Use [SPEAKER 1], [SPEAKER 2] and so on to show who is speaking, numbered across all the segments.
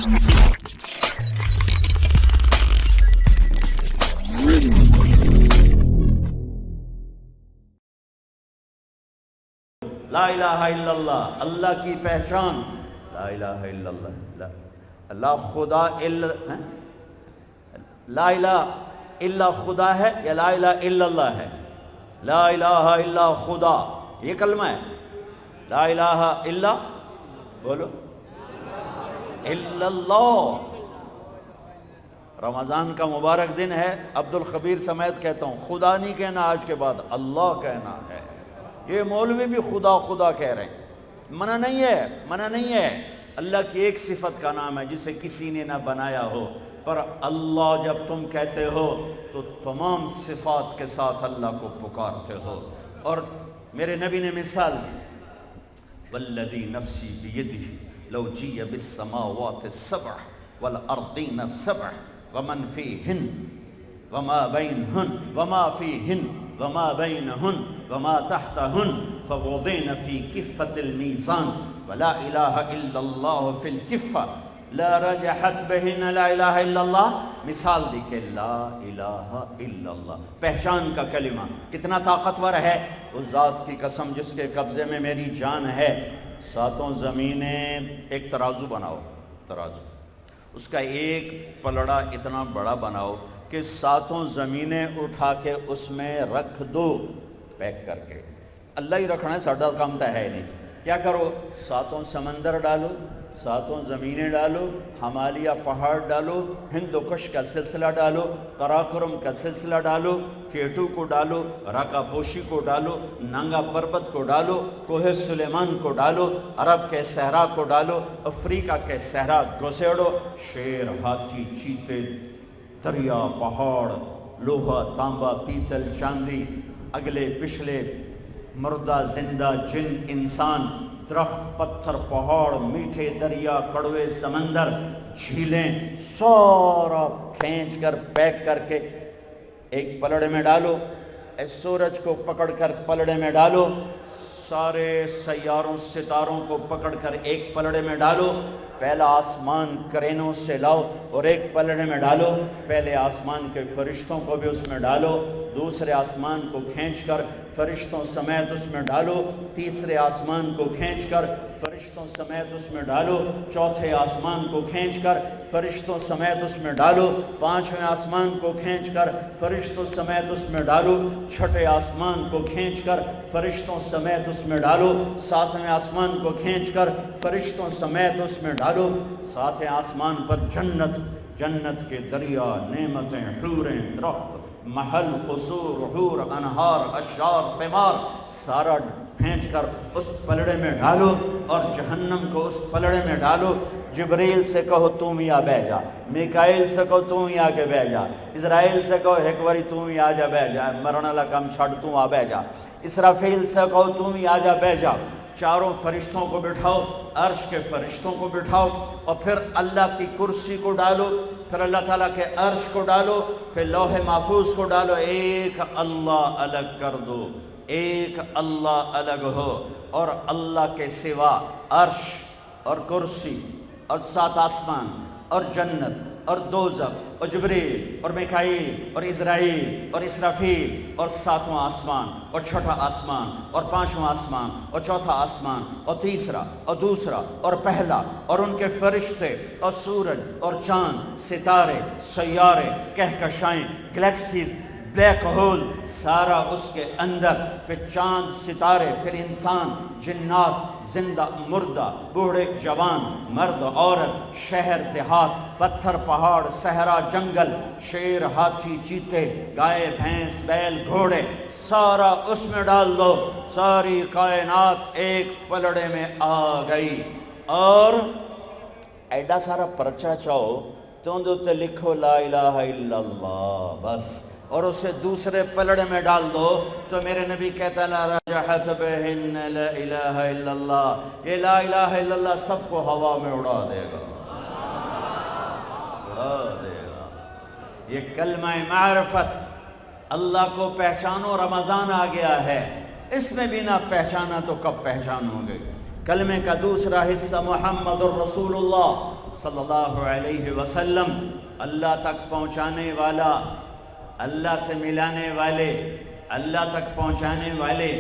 [SPEAKER 1] لا الہ الا اللہ، اللہ کی پہچان، لا الہ الا اللہ، لا خدا الا، لا الہ الا خدا ہے یا لا الہ الا اللہ ہے؟ لا الہ الا خدا، یہ کلمہ ہے. لا الہ الا، بولو، الا اللہ. رمضان کا مبارک دن ہے، عبد الخبیر سمیت کہتا ہوں، خدا نہیں کہنا آج کے بعد، اللہ کہنا ہے. یہ مولوی بھی خدا خدا کہہ رہے ہیں، منع نہیں ہے، منع نہیں ہے. اللہ کی ایک صفت کا نام ہے جسے کسی نے نہ بنایا ہو، پر اللہ جب تم کہتے ہو تو تمام صفات کے ساتھ اللہ کو پکارتے ہو. اور میرے نبی نے مثال دی، والذی نفسی بیدہ لو جی بالسماوات السبع والارضین السبع ومن فیہن وما بینہن وما فیہن وما بینہن وما تحتہن فوضعن فی کفۃ المیزان ولا الہ الا اللہ فی الکفہ لا رجحت بہن لا الہ الا اللہ. مثال دی کہ لا الہ الا اللہ پہچان کا کلمہ کتنا طاقتور ہے. اس ذات کی قسم جس کے قبضے میں میری جان ہے. ساتوں زمینیں، ایک ترازو بناؤ، ترازو، اس کا ایک پلڑا اتنا بڑا بناؤ کہ ساتوں زمینیں اٹھا کے اس میں رکھ دو، پیک کر کے. اللہ ہی رکھنا ہے، ساڈا کام تو ہے نہیں. کیا کرو؟ ساتوں سمندر ڈالو، ساتوں زمینیں ڈالو، ہمالیہ پہاڑ ڈالو، ہند و کش کا سلسلہ ڈالو، قراقرم کا سلسلہ ڈالو، کیٹو کو ڈالو، راکا پوشی کو ڈالو، نانگا پربت کو ڈالو، کوہ سلیمان کو ڈالو، عرب کے صحرا کو ڈالو، افریقہ کے صحرا گھسیڑو، شیر، ہاتھی، چیتے، دریا، پہاڑ، لوہا، تانبا، پیتل، چاندی، اگلے پچھلے، مردہ، زندہ، جن، انسان، درخت، پتھر، پہاڑ، میٹھے دریا، کڑوے سمندر، جھیلیں، سارا کھینچ کر پیک کر کے ایک پلڑے میں ڈالو. سورج کو پکڑ کر پلڑے میں ڈالو، سارے سیاروں ستاروں کو پکڑ کر ایک پلڑے میں ڈالو. پہلا آسمان کرینوں سے لاؤ اور ایک پلڑے میں ڈالو. پہلے آسمان کے فرشتوں کو بھی اس میں ڈالو، دوسرے آسمان کو کھینچ کر فرشتوں سمیت اس میں ڈالو، تیسرے آسمان کو کھینچ کر فرشتوں سمیت اس میں ڈالو، چوتھے آسمان کو کھینچ کر فرشتوں سمیت اس میں ڈالو، پانچویں آسمان کو کھینچ کر فرشتوں سمیت اس میں ڈالو، چھٹے آسمان کو کھینچ کر فرشتوں سمیت اس میں ڈالو، ساتویں آسمان کو کھینچ کر فرشتوں سمیت اس میں ڈالو. ساتویں آسمان پر جنت، جنت کے دریا، نعمتیں، حوریں، درخت، محل، قصور، حور، انہار، اشجار، ثمار، سارا پھینچ کر اس پلڑے میں ڈالو اور جہنم کو اس پلڑے میں ڈالو. جبریل سے کہو تم ہی آ بہ جا، میکائیل سے کہو تم ہی آ کے بہ جا، اسرائیل سے کہو ایک باری تم ہی آ جا بہ جا، مرن والا کام چھڑ تم آ بہ جا، اسرافیل سے کہو تم ہی آ جا بہ جا. چاروں فرشتوں کو بٹھاؤ، عرش کے فرشتوں کو بٹھاؤ اور پھر اللہ کی کرسی کو ڈالو، پھر اللہ تعالیٰ کے عرش کو ڈالو، پھر لوح محفوظ کو ڈالو. ایک اللہ الگ کر دو، ایک اللہ الگ ہو، اور اللہ کے سوا عرش اور کرسی اور سات آسمان اور جنت اور دوزخ اور جبریل اور میکائیل اور اسرائیل اور اسرافیل اور ساتواں آسمان اور چھٹا آسمان اور پانچواں آسمان اور چوتھا آسمان اور تیسرا اور دوسرا اور پہلا اور ان کے فرشتے اور سورج اور چاند، ستارے، سیارے، کہکشائیں، گلیکسیز، بلیک ہول، سارا اس کے اندر، پھر چاند، ستارے، پھر انسان، جنات، زندہ، مردہ، بوڑھے، جوان، مرد، عورت، شہر، دیہات، پتھر، پہاڑ، صحرا، جنگل، شیر، ہاتھی، چیتے، گائے، بھینس، بیل، گھوڑے، سارا اس میں ڈال دو. ساری کائنات ایک پلڑے میں آ گئی. اور ایڈا سارا پرچہ چاہو تو اندر تے لکھو لا الہ الا اللہ بس، اور اسے دوسرے پلڑے میں ڈال دو تو میرے نبی کہتا ہے لا رجحت بہن لا الہ الا اللہ. یہ لا الہ الا اللہ سب کو ہوا میں اڑا دے گا، اڑا دے گا. یہ کلمہ معرفت، اللہ کو پہچانو. رمضان آ گیا ہے، اس میں بھی نہ پہچانا تو کب پہچانو گے؟ کلمے کا دوسرا حصہ محمد الرسول اللہ صلی اللہ علیہ وسلم، اللہ تک پہنچانے والا، اللہ سے ملانے والے، اللہ تک پہنچانے والے،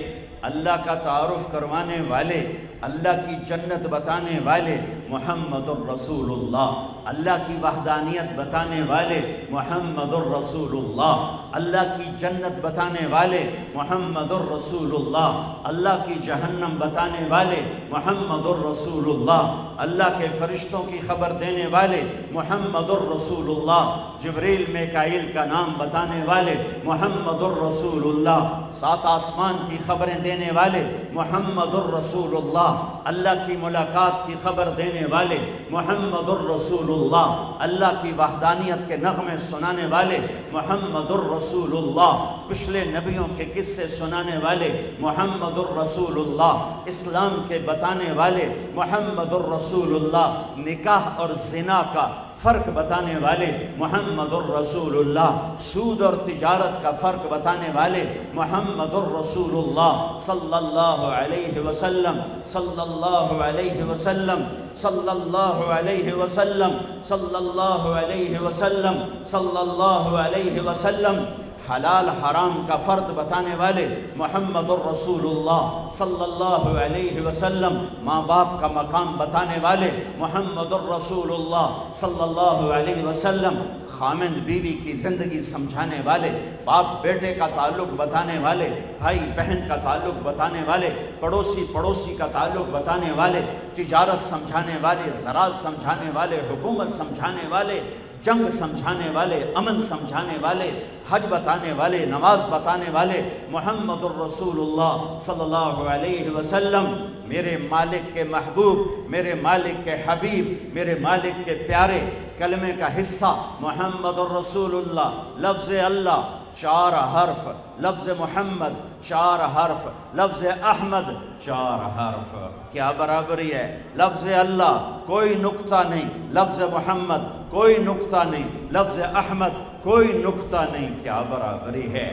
[SPEAKER 1] اللہ کا تعارف کروانے والے، اللہ کی جنت بتانے والے محمد الرسول اللہ، اللہ کی وحدانیت بتانے والے محمد الرسول اللہ، اللہ کی جنت بتانے والے محمد الرسول اللہ، اللہ کی جہنم بتانے والے محمد الرسول اللہ، اللہ کے فرشتوں کی خبر دینے والے محمد الرسول اللہ، جبریل میکائیل کا نام بتانے والے محمد الرسول اللہ، سات آسمان کی خبریں دینے والے محمد الرسول اللہ، اللہ کی ملاقات کی خبر دینے والے محمد الرسول اللہ، اللہ کی وحدانیت کے نغمے سنانے والے محمد الرسول اللہ، پچھلے نبیوں کے قصے سنانے والے محمد الرسول اللہ، اسلام کے بتانے والے محمد الرسول اللہ، نکاح اور زنا کا فرق بتانے والے محمد الرسول اللہ، سود اور تجارت کا فرق بتانے والے محمد الرسول اللہ صلی اللہ علیہ وسلم، صلی اللہ علیہ وسلم، صلی اللہ علیہ وسلم، صلی اللہ علیہ وسلم، صلی اللہ علیہ وسلم، حلال حرام کا فرق بتانے والے محمد الرسول اللہ صلی اللہ علیہ وسلم، ماں باپ کا مقام بتانے والے محمد الرسول اللہ صلی اللہ علیہ وسلم، خامند بیوی کی زندگی سمجھانے والے، باپ بیٹے کا تعلق بتانے والے، بھائی بہن کا تعلق بتانے والے، پڑوسی پڑوسی کا تعلق بتانے والے، تجارت سمجھانے والے، زراعت سمجھانے والے، حکومت سمجھانے والے، جنگ سمجھانے والے، امن سمجھانے والے، حج بتانے والے، نماز بتانے والے محمد الرسول اللہ صلی اللہ علیہ وسلم، میرے مالک کے محبوب، میرے مالک کے حبیب، میرے مالک کے پیارے، کلمے کا حصہ محمد الرسول اللہ، لفظ اللہ 4 حرف، لفظ محمد 4 حرف، لفظ احمد 4 حرف، کیا برابری ہے؟ لفظ اللہ کوئی نقطہ نہیں، لفظ محمد کوئی نقطہ نہیں، لفظ احمد کوئی نقطہ نہیں، کیا برابری ہے؟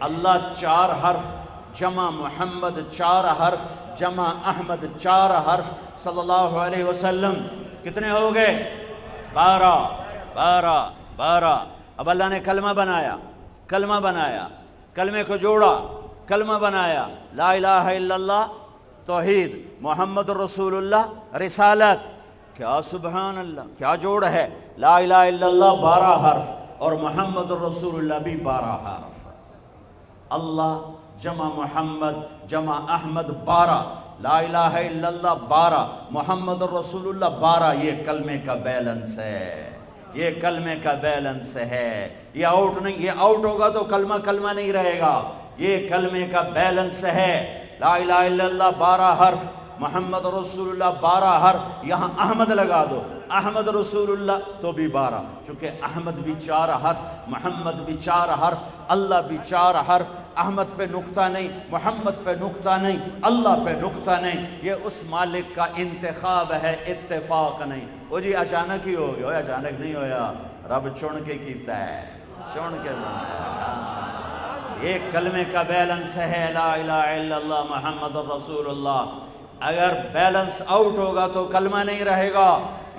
[SPEAKER 1] اللہ 4 حرف جمع محمد 4 حرف جمع احمد 4 حرف صلی اللہ علیہ وسلم، کتنے ہو گئے؟ 12۔ اب اللہ نے کلمہ بنایا، کلمہ بنایا، کلمے کو جوڑا، کلمہ بنایا، لا الہ الا اللہ توحید، محمد الرسول اللہ رسالت، کیا سبحان اللہ، کیا جوڑ ہے؟ لا الہ الا اللہ 12 حرف اور محمد الرسول اللہ بھی 12 حرف، اللہ جمع محمد جمع احمد 12، لا الہ الا اللہ 12، محمد الرسول اللہ 12، یہ کلمے کا بیلنس ہے، یہ کلمے کا بیلنس ہے، یہ آؤٹ نہیں، یہ آؤٹ ہوگا تو کلمہ کلمہ نہیں رہے گا، یہ کلمے کا بیلنس ہے، لا الہ الا اللہ 12 حرف، محمد رسول اللہ 12 حرف، یہاں احمد لگا دو، احمد رسول اللہ تو بھی 12، چونکہ احمد بھی 4 حرف، محمد بھی 4 حرف، اللہ بھی 4 حرف، احمد پہ نقطہ نہیں، محمد پہ نقطہ نہیں، اللہ پہ نقطہ نہیں، یہ اس مالک کا انتخاب ہے، اتفاق نہیں۔ وہ جی اچانک ہی ہو گیا، اچانک نہیں ہویا، رب چن کے کیتا ہے، چن کے بنایا۔ یہ کلمے کا بیلنس ہے، لا الہ الا اللہ محمد الرسول اللہ، اگر بیلنس آؤٹ ہوگا تو کلمہ نہیں رہے گا،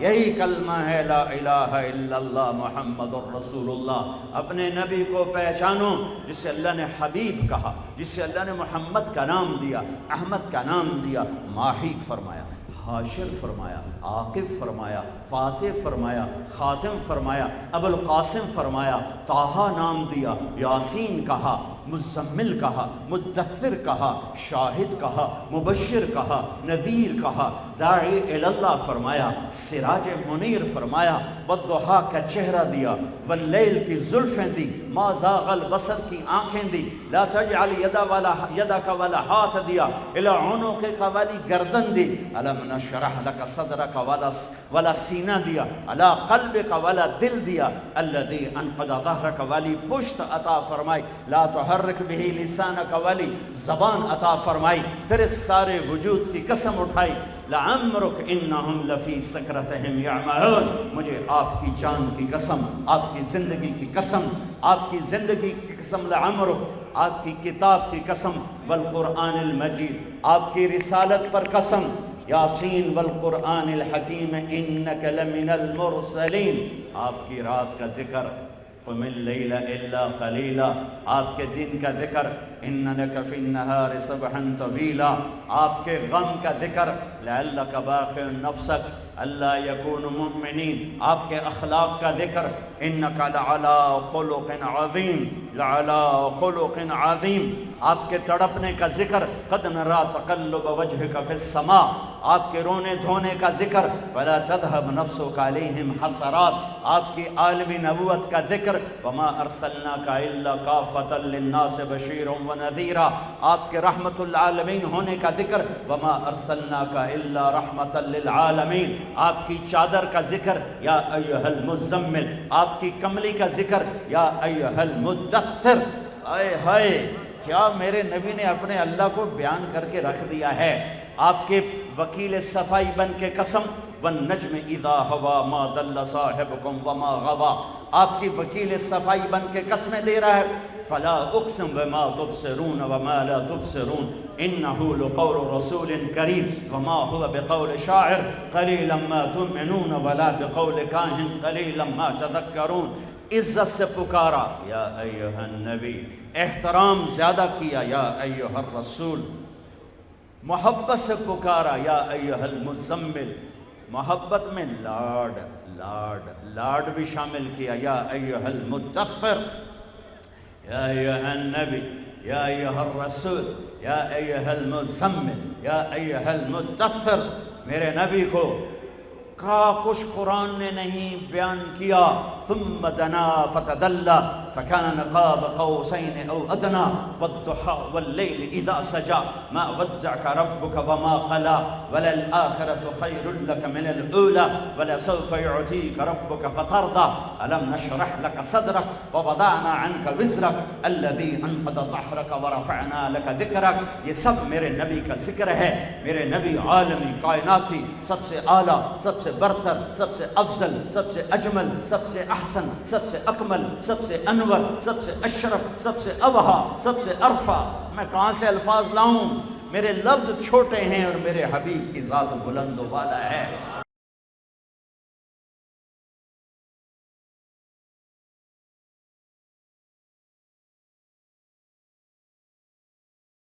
[SPEAKER 1] یہی کلمہ ہے لا الہ الا اللہ محمد الرسول اللہ۔ اپنے نبی کو پہچانو جسے اللہ نے حبیب کہا، جسے اللہ نے محمد کا نام دیا، احمد کا نام دیا، ماہی فرمایا، حاشر فرمایا، عاقب فرمایا، فاتح فرمایا، خاتم فرمایا، ابو القاسم فرمایا، طٰہٰ نام دیا، یاسین کہا، مزمل کہا، مدثر کہا، شاہد کہا، مبشر کہا، نذیر کہا، داعی اللہ فرمایا، سراج منیر فرمایا، والضحیٰ کا چہرہ دیا، واللیل کی زلفیں دی، ما زاغ البصر کی آنکھیں دی، لا تجعل یدک والا ہاتھ دیا، الی عنقک والی گردن دی، الم نشرح لک صدرک والا سینہ دیا، علی قلبک والا دل دیا، الذی انقض ظہرک والی پشت عطا فرمائی، لا تحرک بہ لسانک والی زبان عطا فرمائی، پھر اس سارے وجود کی قسم اٹھائی، لعمرک انہم لفی سکرتہم یعمہون، مجھے آپ کی جان کی قسم، آپ کی زندگی کی قسم، آپ کی زندگی کی قسم، لعمرک، آپ کی کتاب کی قسم، والقرآن المجید، آپ کی رسالت پر قسم، یاسین والقرآن الحکیم انک لمن المرسلین، آپ کی رات کا ذکر قم اللیل الا قلیلا، آپ کے دن کا ذکر ان لک فی النہار سبحا طویلا، آپ کے غم کا ذکر لعلک باخع نفسک اللہ یکون مؤمنین، آپ کے اخلاق کا ذکر انک لعلی خلق عظیم، لعلی خلق عظیم، آپ کے تڑپنے کا ذکر قد نرا تقلب وجہک فی السماء، آپ کے رونے دھونے کا ذکر فلا تذهب نفسک علیہم حسرات، آپ کی عالمی نبوت کا ذکر وما ارسلناک الا کافۃ للناس بشیرا ونذیرا، آپ کے رحمت العالمین ہونے کا ذکر وما ارسلناک الا رحمۃ للعالمین، آپ کی چادر کا ذکر یا ایھا المزمل، آپ کی کملی کا ذکر یا ایھا المدثر۔ آئے ہائے کیا میرے نبی نے اپنے اللہ کو بیان کر کے رکھ دیا ہے۔ آپ کے وکیل صفائی بن کے قسم والنجم اذا ہوا ما ضل صاحبکم وما غوا، آپ کی وکیل صفائی بن کے قسمیں دے رہا ہے فلا اقسم بما تبصرون وما لا تبصرون انه لقول رسول کریم وما هو بقول شاعر قلیلا ما تؤمنون ولا بقول کاہن قلیلا ما تذکرون۔ عزت سے پکارا یا ایھا النبی، احترام زیادہ کیا یا ایھا الرسول، محبت سے پکارا یا ایھا المزمل، محبت میں لاڈ بھی شامل کیا یا ایھا المدثر، یا ایھا النبی یا ایھا الرسول یا ایھا المزمل یا ایھا المدثر۔ میرے نبی کو کچھ قرآن نے نہیں بیان کیا۔ ثم دنا فتدلى فكان قاب قوسين او ادنى والضحى والليل اذا سجى ما ودعك ربك وما قلى وللآخرة خير لك من الاولى ولسوف يعطيك ربك فترضى الم نشرح لك صدرك ووضعنا عنك وزرك الذي انقض ظهرك ورفعنا لك ذكرك۔ یہ سب میرے نبی کا ذکر ہے۔ میرے نبی عالمی کائناتی، سب سے اعلیٰ، سب سے برتر، سب سے افضل، سب سے اجمل، سب سے احسن، سب سے اکمل، سب سے انور، سب سے اشرف، سب سے ابہا، سب سے ارفع۔ میں کہاں سے الفاظ لاؤں؟ میرے لفظ چھوٹے ہیں اور میرے حبیب کی ذات بلند و بالا ہے۔